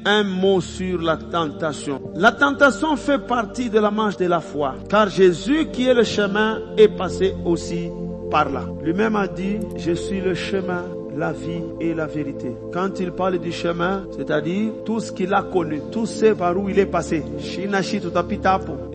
un mot sur la tentation. La tentation fait partie de la marche de la foi, car Jésus qui est le chemin est passé aussi par là. Lui-même a dit, je suis le chemin, la vie et la vérité. Quand il parle du chemin, c'est-à-dire tout ce qu'il a connu, tout ce par où il est passé.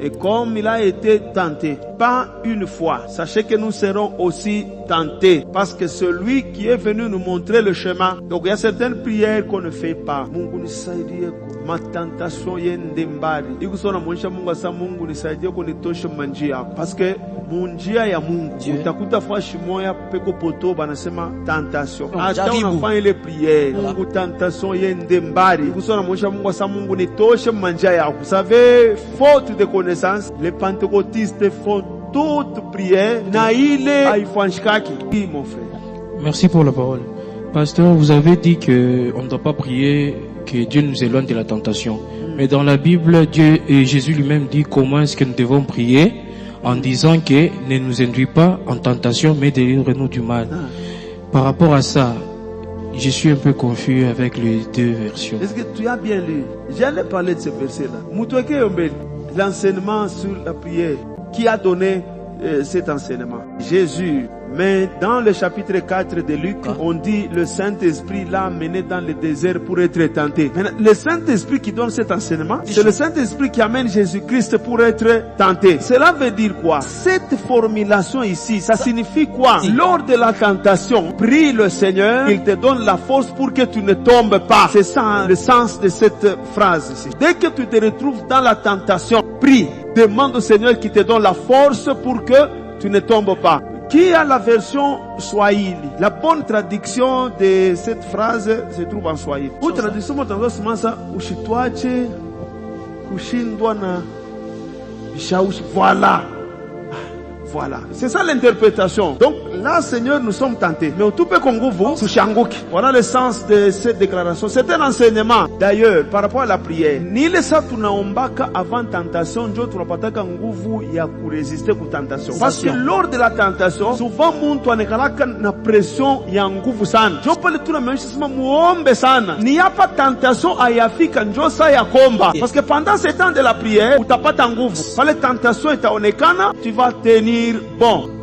Et comme il a été tenté, pas une fois, sachez que nous serons aussi tentés, parce que celui qui est venu nous montrer le chemin, donc il y a certaines prières qu'on ne fait pas. Mungu nisaidie ma tentation yende mbali. Ikusona mwisha Mungu asa Mungu nisaidie kunitosha manjia, parce que munjia ya Mungu utakuta fashi moya peko poto banasema tentation. Hata unafanya ile prière, Mungu tentation yende mbali. Ikusona mwisha Mungu asa Mungu nitosha manjia yako. Vous savez, faute de connaissance, les pentecôtistes font toute prière na ile haifanshikaki. Mon frère. Merci pour la parole. Pasteur, vous avez dit que on ne doit pas prier que Dieu nous éloigne de la tentation. Mais dans la Bible, Dieu et Jésus lui-même dit comment est-ce que nous devons prier en disant que ne nous induis pas en tentation, mais délivre-nous du mal. Par rapport à ça, je suis un peu confus avec les deux versions. Est-ce que tu as bien lu? J'allais parler de ce verset-là. L'enseignement sur la prière. Qui a donné cet enseignement? Jésus. Mais dans le chapitre 4 de Luc, on dit le Saint-Esprit l'a mené dans le désert pour être tenté. Maintenant, le Saint-Esprit qui donne cet enseignement, c'est le Saint-Esprit qui amène Jésus-Christ pour être tenté. Cela veut dire quoi? Cette formulation ici, ça signifie quoi? Lors de la tentation, prie le Seigneur, il te donne la force pour que tu ne tombes pas. C'est ça le sens de cette phrase ici. Dès que tu te retrouves dans la tentation, prie, demande au Seigneur qui te donne la force pour que tu ne tombes pas. Qui a la version Swahili? La bonne traduction de cette phrase se trouve en Swahili. Ou traduction mtanzosema ushitwache kushindwa na vishawishi. Voilà. Voilà. C'est ça l'interprétation. Donc là, Seigneur, nous sommes tentés. Mais tout peut konguvu sushanguki. Voilà le sens de cette déclaration. C'est un enseignement. D'ailleurs, par rapport à la prière, ni le sa tunaombaka avant tentation, njo tunapataka nguvu ya kurésister ku tentation. Parce que lors de la tentation, souvent muntu anekalaka na pression ya nguvu sana. Njo pale tunameisha sema muombe sana. Ni hapa tentation ayafika njo sa ya komba. Parce que pendant ce temps de la prière, utapata nguvu. Pale tentation itaonekana, tu vas tenir bon.